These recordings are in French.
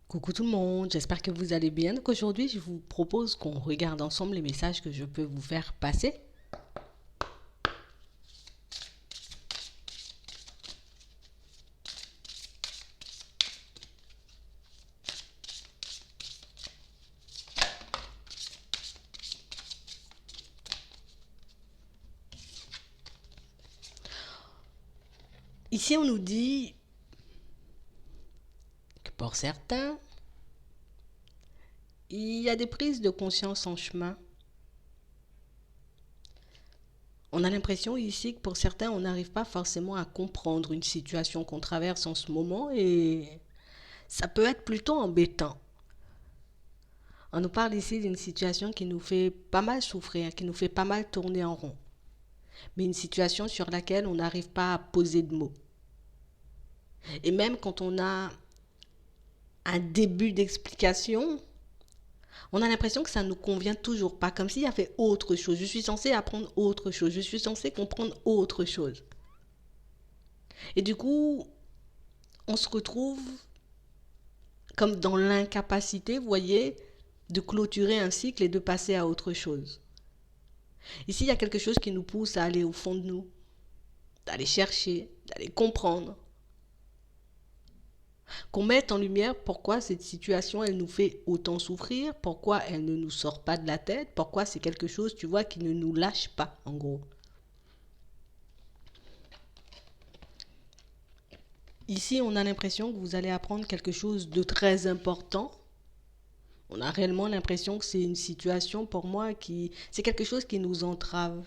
Coucou tout le monde, j'espère que vous allez bien. Donc aujourd'hui, je vous propose qu'on regarde ensemble les messages que je peux vous faire passer. Ici, on nous dit que pour certains, il y a des prises de conscience en chemin. On a l'impression ici que pour certains, on n'arrive pas forcément à comprendre une situation qu'on traverse en ce moment et ça peut être plutôt embêtant. On nous parle ici d'une situation qui nous fait pas mal souffrir, qui nous fait pas mal tourner en rond, mais une situation sur laquelle on n'arrive pas à poser de mots. Et même quand on a un début d'explication, on a l'impression que ça ne nous convient toujours pas, comme s'il y avait autre chose. Je suis censée apprendre autre chose, je suis censée comprendre autre chose. Et du coup, on se retrouve comme dans l'incapacité, vous voyez, de clôturer un cycle et de passer à autre chose. Ici, il y a quelque chose qui nous pousse à aller au fond de nous, d'aller chercher, d'aller comprendre. Qu'on mette en lumière pourquoi cette situation, elle nous fait autant souffrir, pourquoi elle ne nous sort pas de la tête, pourquoi c'est quelque chose, tu vois, qui ne nous lâche pas, en gros. Ici, on a l'impression que vous allez apprendre quelque chose de très important. On a réellement l'impression que c'est une situation, pour moi, qui... c'est quelque chose qui nous entrave.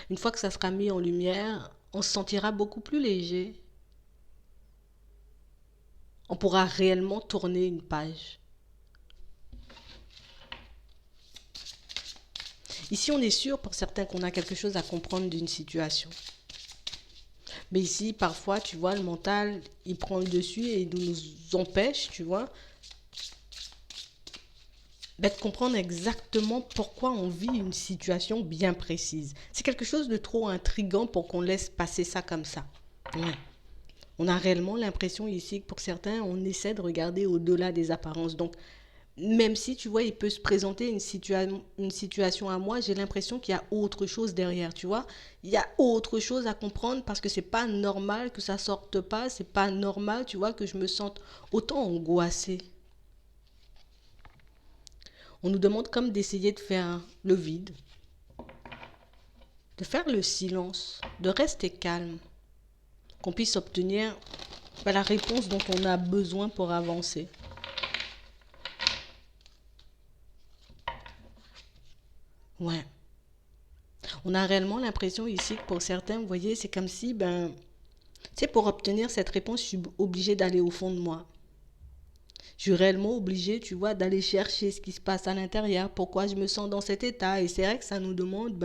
Une fois que ça sera mis en lumière, on se sentira beaucoup plus léger. On pourra réellement tourner une page. Ici, on est sûr pour certains qu'on a quelque chose à comprendre d'une situation. Mais ici, parfois, tu vois, le mental, il prend le dessus et il nous empêche, tu vois, de comprendre exactement pourquoi on vit une situation bien précise. C'est quelque chose de trop intriguant pour qu'on laisse passer ça comme ça. Ouais. On a réellement l'impression ici que pour certains, on essaie de regarder au-delà des apparences. Donc, même si, tu vois, il peut se présenter une situation à moi, j'ai l'impression qu'il y a autre chose derrière, tu vois. Il y a autre chose à comprendre parce que c'est pas normal que ça sorte pas, c'est pas normal, tu vois, que je me sente autant angoissée. On nous demande comme d'essayer de faire le vide, de faire le silence, de rester calme, qu'on puisse obtenir la réponse dont on a besoin pour avancer. Ouais. On a réellement l'impression ici que pour certains, vous voyez, c'est comme si, c'est pour obtenir cette réponse, je suis obligée d'aller au fond de moi. Je suis réellement obligée, tu vois, d'aller chercher ce qui se passe à l'intérieur, pourquoi je me sens dans cet état. Et c'est vrai que ça nous demande,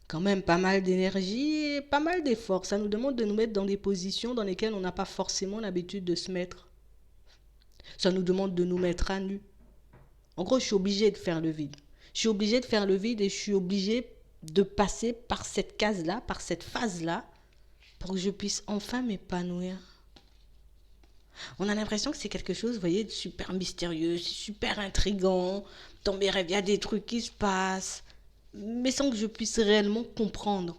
quand même pas mal d'énergie et pas mal d'efforts. Ça nous demande de nous mettre dans des positions dans lesquelles on n'a pas forcément l'habitude de se mettre. Ça nous demande de nous mettre à nu. En gros, je suis obligée de faire le vide. Je suis obligée de faire le vide et je suis obligée de passer par cette case-là, par cette phase-là, pour que je puisse enfin m'épanouir. On a l'impression que c'est quelque chose, vous voyez, de super mystérieux, super intriguant. Dans mes rêves, il y a des trucs qui se passent, mais sans que je puisse réellement comprendre.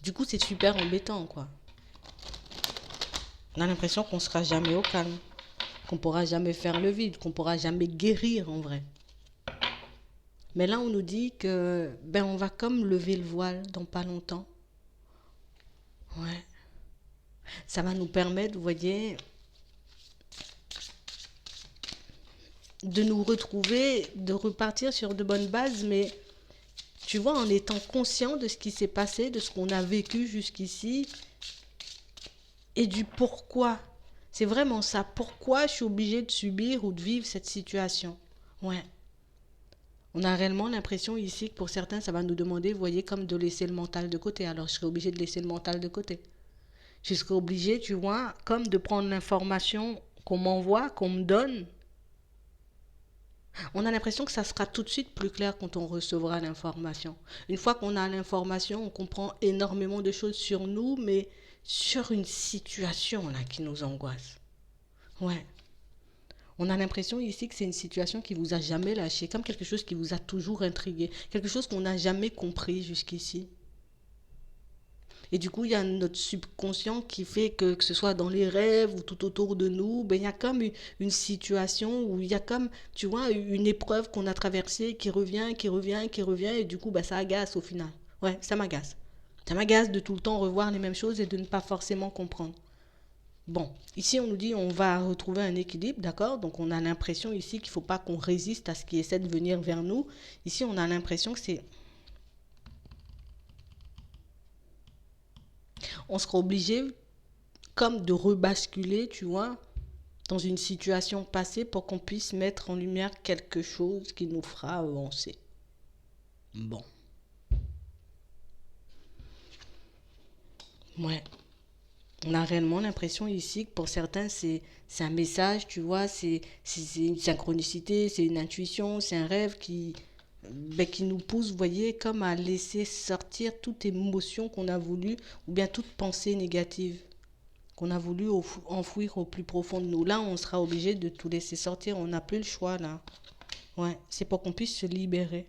Du coup, c'est super embêtant, quoi. On a l'impression qu'on ne sera jamais au calme, qu'on ne pourra jamais faire le vide, qu'on ne pourra jamais guérir en vrai. Mais là, on nous dit que, on va comme lever le voile dans pas longtemps. Ouais. Ça va nous permettre, vous voyez, de nous retrouver, de repartir sur de bonnes bases, mais tu vois, en étant conscient de ce qui s'est passé, de ce qu'on a vécu jusqu'ici et du pourquoi. C'est vraiment ça. Pourquoi je suis obligée de subir ou de vivre cette situation? Ouais. On a réellement l'impression ici que pour certains, ça va nous demander, vous voyez, comme de laisser le mental de côté. Alors, je serai obligée de laisser le mental de côté. Je serai obligée, tu vois, comme de prendre l'information qu'on m'envoie, qu'on me donne. On a l'impression que ça sera tout de suite plus clair quand on recevra l'information. Une fois qu'on a l'information, on comprend énormément de choses sur nous, mais sur une situation là qui nous angoisse. Ouais. On a l'impression ici que c'est une situation qui vous a jamais lâché, comme quelque chose qui vous a toujours intrigué, quelque chose qu'on n'a jamais compris jusqu'ici. Et du coup, il y a notre subconscient qui fait que ce soit dans les rêves ou tout autour de nous, ben, il y a comme une situation où il y a comme, tu vois, une épreuve qu'on a traversée qui revient, qui revient, qui revient, et du coup, ben, ça agace au final. Ouais, ça m'agace. Ça m'agace de tout le temps revoir les mêmes choses et de ne pas forcément comprendre. Bon, ici on nous dit on va retrouver un équilibre, d'accord? Donc on a l'impression ici qu'il ne faut pas qu'on résiste à ce qui essaie de venir vers nous. Ici on a l'impression que c'est... On sera obligé comme de rebasculer, tu vois, dans une situation passée pour qu'on puisse mettre en lumière quelque chose qui nous fera avancer. Bon, ouais. On a réellement l'impression ici que pour certains, c'est un message, tu vois, c'est une synchronicité, c'est une intuition, c'est un rêve ben, qui nous pousse, vous voyez, comme à laisser sortir toute émotion qu'on a voulu, ou bien toute pensée négative qu'on a voulu enfouir au plus profond de nous. Là, on sera obligé de tout laisser sortir, on n'a plus le choix, là. Ouais, c'est pour qu'on puisse se libérer.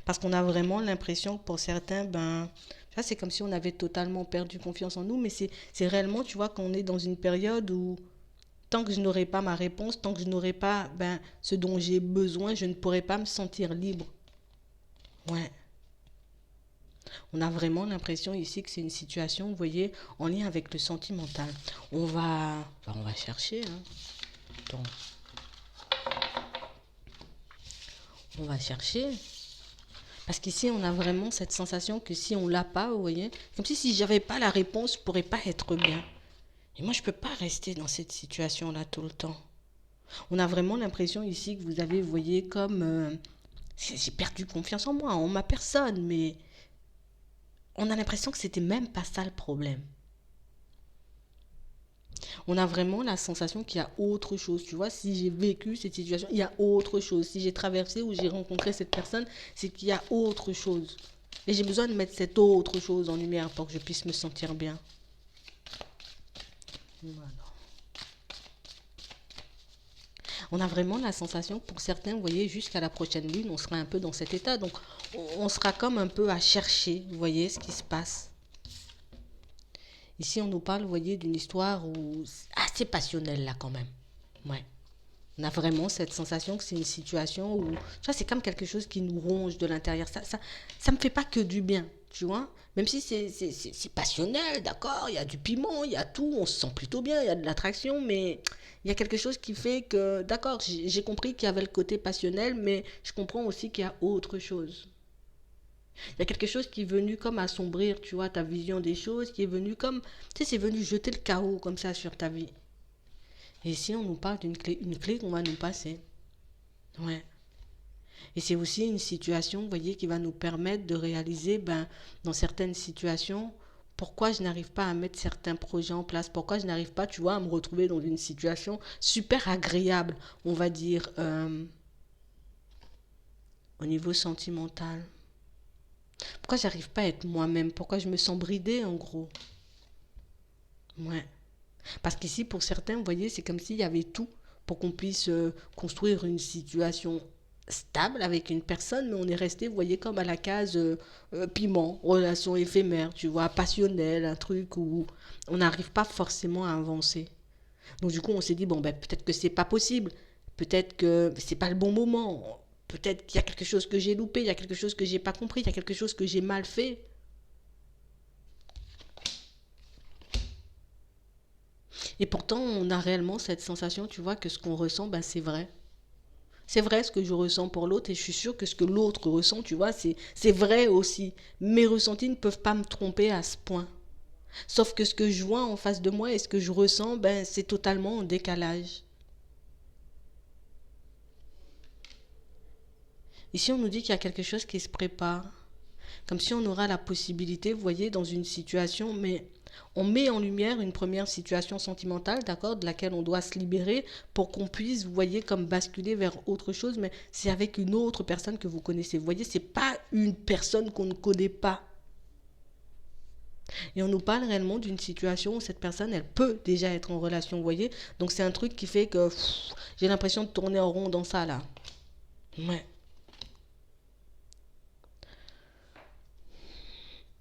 Parce qu'on a vraiment l'impression que pour certains, ben, ça c'est comme si on avait totalement perdu confiance en nous, mais c'est réellement, tu vois, qu'on est dans une période où tant que je n'aurai pas ma réponse, tant que je n'aurai pas ben, ce dont j'ai besoin, je ne pourrai pas me sentir libre. Ouais. On a vraiment l'impression ici que c'est une situation, vous voyez, en lien avec le sentimental. On va chercher, hein. Donc, on va chercher. Parce qu'ici, on a vraiment cette sensation que si on l'a pas, vous voyez, comme si j'avais pas la réponse, je pourrais pas être bien. Et moi, je peux pas rester dans cette situation-là tout le temps. On a vraiment l'impression ici que vous avez, vous voyez, comme j'ai perdu confiance en moi, en ma personne, mais on a l'impression que c'était même pas ça le problème. On a vraiment la sensation qu'il y a autre chose. Tu vois, si j'ai vécu cette situation, il y a autre chose. Si j'ai traversé ou j'ai rencontré cette personne, c'est qu'il y a autre chose. Et j'ai besoin de mettre cette autre chose en lumière pour que je puisse me sentir bien. Voilà. On a vraiment la sensation que pour certains, vous voyez, jusqu'à la prochaine lune, on sera un peu dans cet état. Donc, on sera comme un peu à chercher, vous voyez, ce qui se passe. Ici, on nous parle, vous voyez, d'une histoire assez passionnelle, là, quand même. Ouais. On a vraiment cette sensation que c'est une situation où, tu vois, c'est comme quelque chose qui nous ronge de l'intérieur. Ça me fait pas que du bien, tu vois. Même si c'est passionnel, d'accord, il y a du piment, il y a tout, on se sent plutôt bien, il y a de l'attraction, mais il y a quelque chose qui fait que, d'accord, j'ai compris qu'il y avait le côté passionnel, mais je comprends aussi qu'il y a autre chose. Il y a quelque chose qui est venu comme assombrir, tu vois, ta vision des choses, qui est venu comme, tu sais, c'est venu jeter le chaos comme ça sur ta vie. Et ici, on nous parle d'une clé, une clé qu'on va nous passer. Ouais. Et c'est aussi une situation, vous voyez, qui va nous permettre de réaliser, ben, dans certaines situations, pourquoi je n'arrive pas à mettre certains projets en place, pourquoi je n'arrive pas, tu vois, à me retrouver dans une situation super agréable, on va dire, au niveau sentimental. Pourquoi j'arrive pas à être moi-même, pourquoi je me sens bridée, en gros. Ouais. Parce qu'ici, pour certains, vous voyez, c'est comme s'il y avait tout pour qu'on puisse construire une situation stable avec une personne, mais on est resté, vous voyez, comme à la case piment, relation éphémère, tu vois, passionnelle, un truc où on n'arrive pas forcément à avancer. Donc du coup, on s'est dit, bon, ben, peut-être que c'est pas possible, peut-être que c'est pas le bon moment, peut-être qu'il y a quelque chose que j'ai loupé, il y a quelque chose que j'ai pas compris, il y a quelque chose que j'ai mal fait. Et pourtant, on a réellement cette sensation, tu vois, que ce qu'on ressent, ben, c'est vrai. C'est vrai ce que je ressens pour l'autre et je suis sûre que ce que l'autre ressent, tu vois, c'est vrai aussi. Mes ressentis ne peuvent pas me tromper à ce point. Sauf que ce que je vois en face de moi et ce que je ressens, ben, c'est totalement en décalage. Ici, on nous dit qu'il y a quelque chose qui se prépare. Comme si on aura la possibilité, vous voyez, dans une situation, mais on met en lumière une première situation sentimentale, d'accord, de laquelle on doit se libérer pour qu'on puisse, vous voyez, comme basculer vers autre chose, mais c'est avec une autre personne que vous connaissez. Vous voyez, c'est pas une personne qu'on ne connaît pas. Et on nous parle réellement d'une situation où cette personne, elle peut déjà être en relation, vous voyez. Donc c'est un truc qui fait que j'ai l'impression de tourner en rond dans ça là. Ouais.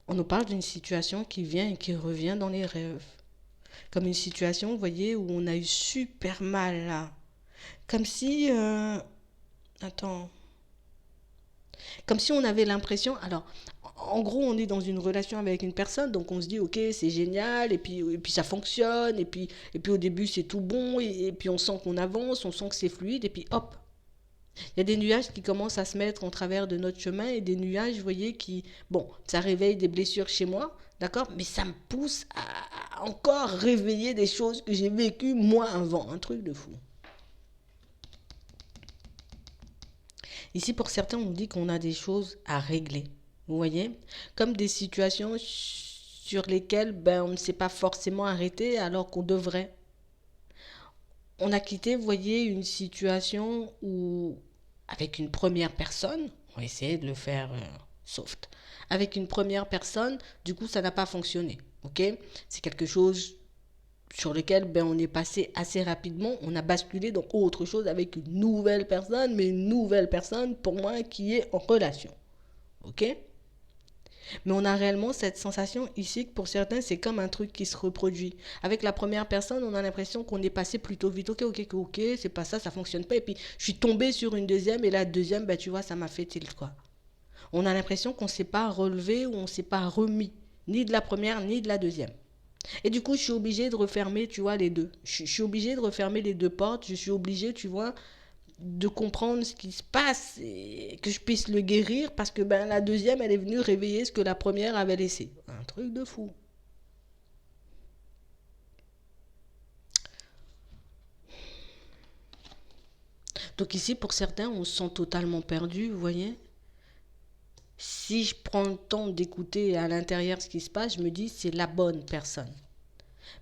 On nous parle d'une situation qui vient et qui revient dans les rêves. Comme une situation, vous voyez, où on a eu super mal là. Comme si... attends. Comme si on avait l'impression... Alors, en gros, on est dans une relation avec une personne, donc on se dit, ok, c'est génial, et puis ça fonctionne, et puis au début c'est tout bon, et puis on sent qu'on avance, on sent que c'est fluide, et puis hop, il y a des nuages qui commencent à se mettre en travers de notre chemin, et des nuages, vous voyez, qui... Bon, ça réveille des blessures chez moi, d'accord, mais ça me pousse à encore réveiller des choses que j'ai vécues moi avant, un truc de fou. Ici, pour certains, on nous dit qu'on a des choses à régler. Vous voyez? Comme des situations sur lesquelles on ne s'est pas forcément arrêté alors qu'on devrait. On a quitté, vous voyez, une situation où, avec une première personne, on va essayer de le faire soft. Avec une première personne, du coup, ça n'a pas fonctionné. Ok? C'est quelque chose sur lequel on est passé assez rapidement, on a basculé dans autre chose avec une nouvelle personne, mais une nouvelle personne pour moi qui est en relation. Ok? Mais on a réellement cette sensation ici que pour certains, c'est comme un truc qui se reproduit. Avec la première personne, on a l'impression qu'on est passé plutôt vite. Ok, ok, ok, c'est pas ça, ça fonctionne pas. Et puis, je suis tombée sur une deuxième, et la deuxième, tu vois, ça m'a fait tilt, quoi. On a l'impression qu'on ne s'est pas relevé ou on ne s'est pas remis, ni de la première, ni de la deuxième. Et du coup, je suis obligée de refermer, tu vois, les deux. Je suis obligée de refermer les deux portes. Je suis obligée, tu vois, de comprendre ce qui se passe et que je puisse le guérir parce que la deuxième, elle est venue réveiller ce que la première avait laissé. Un truc de fou. Donc ici, pour certains, on se sent totalement perdu, vous voyez. Si je prends le temps d'écouter à l'intérieur ce qui se passe, je me dis c'est la bonne personne.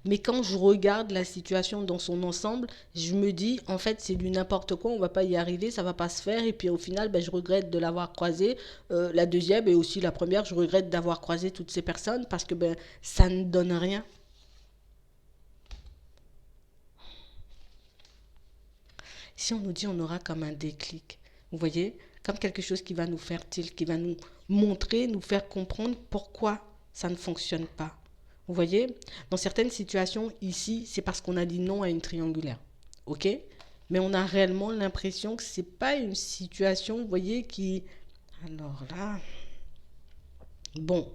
Mais quand je regarde la situation dans son ensemble, je me dis, en fait, c'est du n'importe quoi, on va pas y arriver, ça va pas se faire. Et puis au final, je regrette de l'avoir croisé. La deuxième et aussi la première, je regrette d'avoir croisé toutes ces personnes parce que ça ne donne rien. Si on nous dit, on aura comme un déclic, vous voyez, comme quelque chose qui va nous faire tilt, qui va nous montrer, nous faire comprendre pourquoi ça ne fonctionne pas. Vous voyez, dans certaines situations, ici, c'est parce qu'on a dit non à une triangulaire. OK? Mais on a réellement l'impression que c'est pas une situation, vous voyez, qui... Alors là... Bon,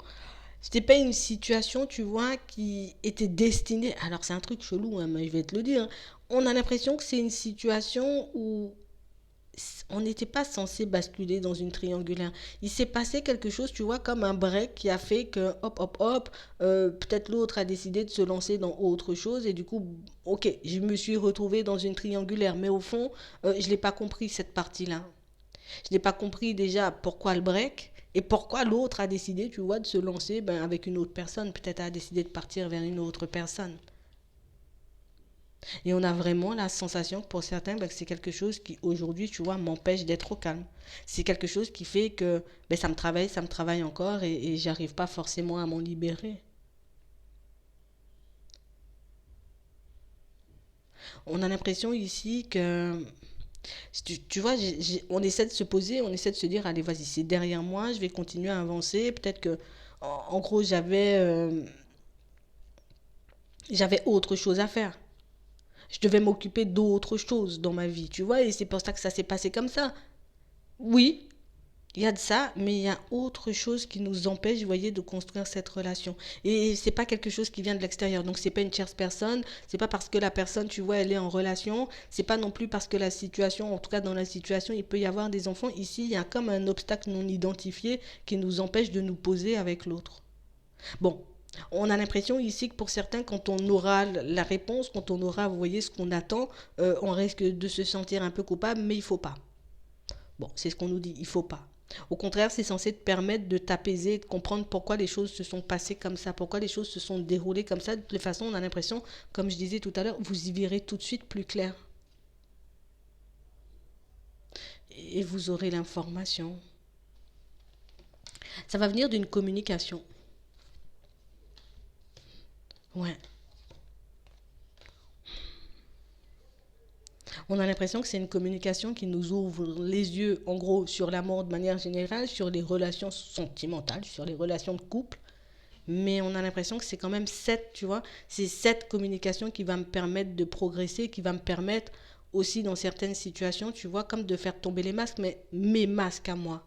c'était pas une situation, tu vois, qui était destinée... Alors c'est un truc chelou, hein, mais je vais te le dire. On a l'impression que c'est une situation où on n'était pas censé basculer dans une triangulaire. Il s'est passé quelque chose, tu vois, comme un break qui a fait que, hop, hop, hop, peut-être l'autre a décidé de se lancer dans autre chose et du coup, ok, je me suis retrouvée dans une triangulaire. Mais au fond, je n'ai pas compris cette partie-là. Je n'ai pas compris déjà pourquoi le break et pourquoi l'autre a décidé, tu vois, de se lancer avec une autre personne. Peut-être a décidé de partir vers une autre personne. Et on a vraiment la sensation que pour certains, que c'est quelque chose qui aujourd'hui, tu vois, m'empêche d'être au calme. C'est quelque chose qui fait que ça me travaille encore et j'arrive pas forcément à m'en libérer. On a l'impression ici que, tu vois, on essaie de se poser, on essaie de se dire, allez, vas-y, c'est derrière moi, je vais continuer à avancer. Peut-être que, en gros, j'avais autre chose à faire. Je devais m'occuper d'autre chose dans ma vie, tu vois, et c'est pour ça que ça s'est passé comme ça. Oui, il y a de ça, mais il y a autre chose qui nous empêche, vous voyez, de construire cette relation. Et c'est pas quelque chose qui vient de l'extérieur. Donc c'est pas une tierce personne, c'est pas parce que la personne, tu vois, elle est en relation, c'est pas non plus parce que la situation, en tout cas dans la situation, il peut y avoir des enfants. Ici, il y a comme un obstacle non identifié qui nous empêche de nous poser avec l'autre. Bon, on a l'impression ici que pour certains, quand on aura la réponse, quand on aura, vous voyez, ce qu'on attend, on risque de se sentir un peu coupable, mais il faut pas. Bon, c'est ce qu'on nous dit, il faut pas. Au contraire, c'est censé te permettre de t'apaiser, de comprendre pourquoi les choses se sont passées comme ça, pourquoi les choses se sont déroulées comme ça. De toute façon, on a l'impression, comme je disais tout à l'heure, vous y verrez tout de suite plus clair. Et vous aurez l'information. Ça va venir d'une communication. Ouais. On a l'impression que c'est une communication qui nous ouvre les yeux, en gros, sur l'amour de manière générale, sur les relations sentimentales, sur les relations de couple. Mais on a l'impression que c'est quand même cette, tu vois, c'est cette communication qui va me permettre de progresser, qui va me permettre aussi dans certaines situations, tu vois, comme de faire tomber les masques, mais mes masques à moi.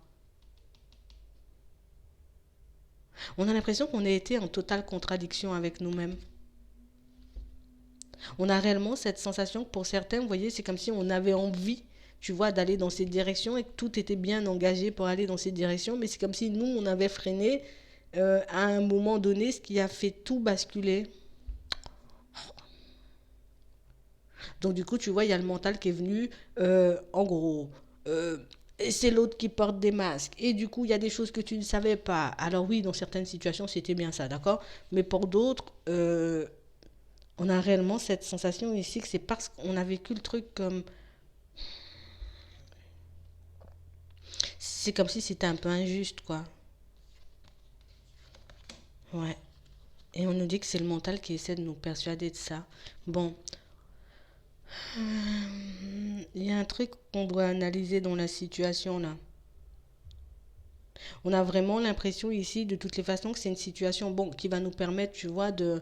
On a l'impression qu'on a été en totale contradiction avec nous-mêmes. On a réellement cette sensation que pour certains, vous voyez, c'est comme si on avait envie, tu vois, d'aller dans cette direction et que tout était bien engagé pour aller dans cette direction, mais c'est comme si nous, on avait freiné à un moment donné, ce qui a fait tout basculer. Donc du coup, tu vois, il y a le mental qui est venu, en gros, euh, et c'est l'autre qui porte des masques. Et du coup, il y a des choses que tu ne savais pas. Alors oui, dans certaines situations, c'était bien ça, d'accord. Mais pour d'autres, on a réellement cette sensation ici que c'est parce qu'on a vécu le truc comme... C'est comme si c'était un peu injuste, quoi. Ouais. Et on nous dit que c'est le mental qui essaie de nous persuader de ça. Bon, il y a un truc qu'on doit analyser dans la situation là. On a vraiment l'impression ici, de toutes les façons, que c'est une situation, bon, qui va nous permettre, tu vois, de...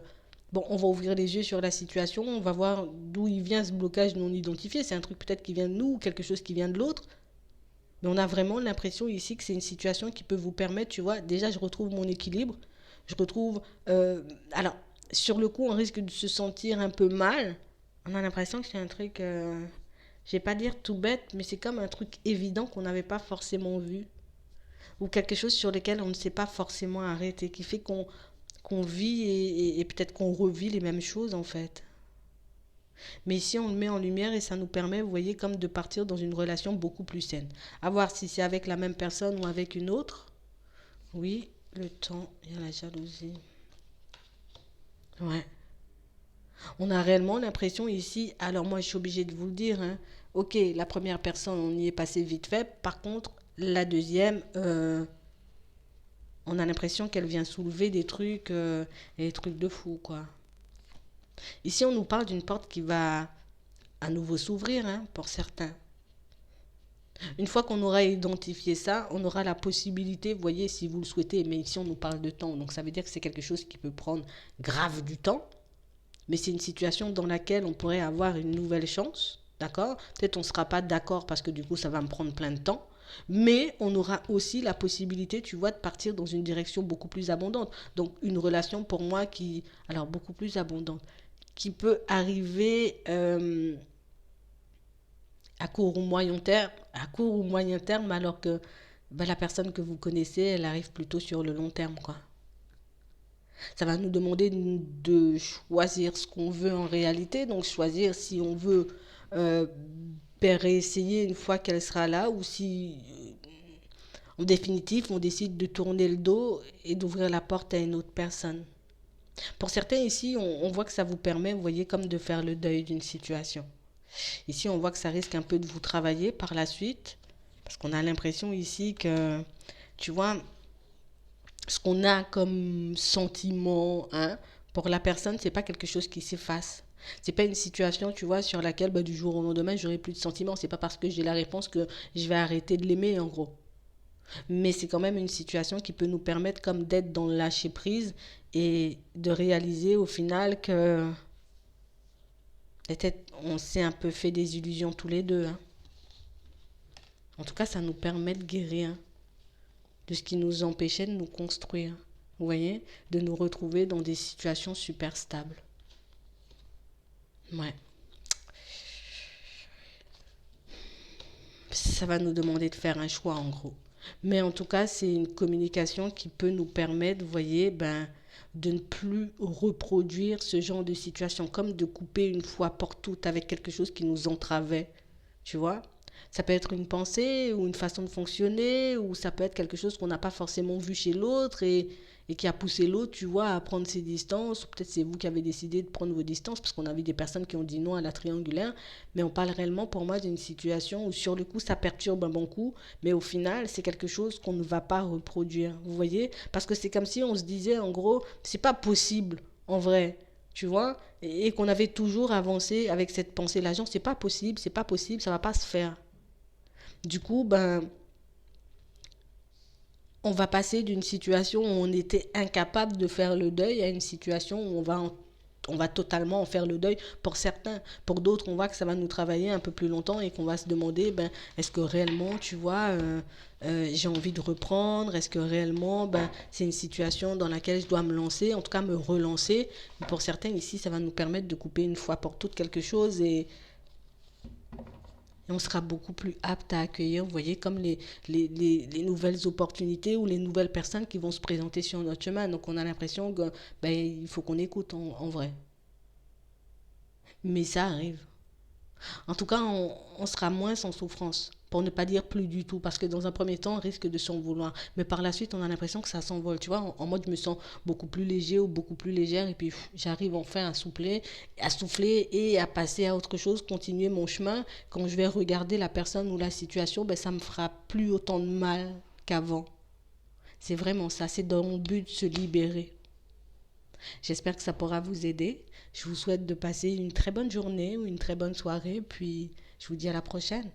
Bon, on va ouvrir les yeux sur la situation, on va voir d'où il vient ce blocage non identifié. C'est un truc peut-être qui vient de nous ou quelque chose qui vient de l'autre. Mais on a vraiment l'impression ici que c'est une situation qui peut vous permettre, tu vois, déjà je retrouve mon équilibre, je retrouve... alors, sur le coup, on risque de se sentir un peu mal. On a l'impression que c'est un truc, je vais pas dire tout bête, mais c'est comme un truc évident qu'on n'avait pas forcément vu. Ou quelque chose sur lequel on ne s'est pas forcément arrêté, qui fait qu'on vit et peut-être qu'on revit les mêmes choses en fait. Mais ici, on le met en lumière et ça nous permet, vous voyez, comme de partir dans une relation beaucoup plus saine. À voir si c'est avec la même personne ou avec une autre. Oui, le temps et la jalousie. Ouais. On a réellement l'impression ici, alors moi je suis obligée de vous le dire, hein, ok, la première personne, on y est passé vite fait. Par contre, la deuxième, on a l'impression qu'elle vient soulever des trucs de fou, quoi. Ici, on nous parle d'une porte qui va à nouveau s'ouvrir, hein, pour certains. Une fois qu'on aura identifié ça, on aura la possibilité, vous voyez, si vous le souhaitez, mais ici on nous parle de temps, donc ça veut dire que c'est quelque chose qui peut prendre grave du temps, mais c'est une situation dans laquelle on pourrait avoir une nouvelle chance, d'accord. Peut-être on ne sera pas d'accord parce que du coup ça va me prendre plein de temps, mais on aura aussi la possibilité, tu vois, de partir dans une direction beaucoup plus abondante. Donc une relation pour moi qui, alors beaucoup plus abondante, qui peut arriver à court ou moyen terme, alors que ben, la personne que vous connaissez, elle arrive plutôt sur le long terme, quoi. Ça va nous demander de choisir ce qu'on veut en réalité, donc choisir si on veut euh, réessayer une fois qu'elle sera là, ou si en définitive on décide de tourner le dos et d'ouvrir la porte à une autre personne. Pour certains ici, on voit que ça vous permet, vous voyez, comme de faire le deuil d'une situation. Ici, on voit que ça risque un peu de vous travailler par la suite, parce qu'on a l'impression ici que, tu vois, ce qu'on a comme sentiment, hein, pour la personne, c'est pas quelque chose qui s'efface. C'est pas une situation, tu vois, sur laquelle bah, du jour au lendemain, j'aurai plus de sentiments. C'est pas parce que j'ai la réponse que je vais arrêter de l'aimer, en gros. Mais c'est quand même une situation qui peut nous permettre comme d'être dans le lâcher prise et de réaliser au final que peut-être on s'est un peu fait des illusions tous les deux, hein. En tout cas, ça nous permet de guérir de ce qui nous empêchait de nous construire. Vous voyez, de nous retrouver dans des situations super stables. Ouais. Ça va nous demander de faire un choix en gros. Mais en tout cas, c'est une communication qui peut nous permettre, vous voyez, ben, de ne plus reproduire ce genre de situation, comme de couper une fois pour toutes avec quelque chose qui nous entravait, tu vois. Ça peut être une pensée ou une façon de fonctionner, ou ça peut être quelque chose qu'on n'a pas forcément vu chez l'autre et qui a poussé l'autre, tu vois, à prendre ses distances. Ou peut-être c'est vous qui avez décidé de prendre vos distances, parce qu'on a vu des personnes qui ont dit non à la triangulaire. Mais on parle réellement pour moi d'une situation où sur le coup ça perturbe un bon coup, mais au final c'est quelque chose qu'on ne va pas reproduire. Vous voyez? Parce que c'est comme si on se disait en gros, c'est pas possible en vrai. tu vois, et qu'on avait toujours avancé avec cette pensée-là, genre, c'est pas possible, ça va pas se faire. Du coup, ben, on va passer d'une situation où on était incapable de faire le deuil à une situation où on va totalement en faire le deuil pour certains. Pour d'autres, on voit que ça va nous travailler un peu plus longtemps et qu'on va se demander, ben, est-ce que réellement, tu vois, j'ai envie de reprendre? Est-ce que réellement, ben, c'est une situation dans laquelle je dois me lancer, en tout cas me relancer? Pour certains, ici, ça va nous permettre de couper une fois pour toutes quelque chose et on sera beaucoup plus apte à accueillir, vous voyez, comme les nouvelles opportunités ou les nouvelles personnes qui vont se présenter sur notre chemin. Donc on a l'impression que ben, il faut qu'on écoute en vrai. Mais ça arrive. En tout cas, on sera moins sans souffrance, pour ne pas dire plus du tout, parce que dans un premier temps, on risque de s'en vouloir. Mais par la suite, on a l'impression que ça s'envole, tu vois, en mode je me sens beaucoup plus léger ou beaucoup plus légère, et puis j'arrive enfin à souffler et à passer à autre chose, continuer mon chemin. Quand je vais regarder la personne ou la situation, ben, ça me fera plus autant de mal qu'avant. C'est vraiment ça, c'est dans le but de se libérer. J'espère que ça pourra vous aider. Je vous souhaite de passer une très bonne journée ou une très bonne soirée, puis je vous dis à la prochaine.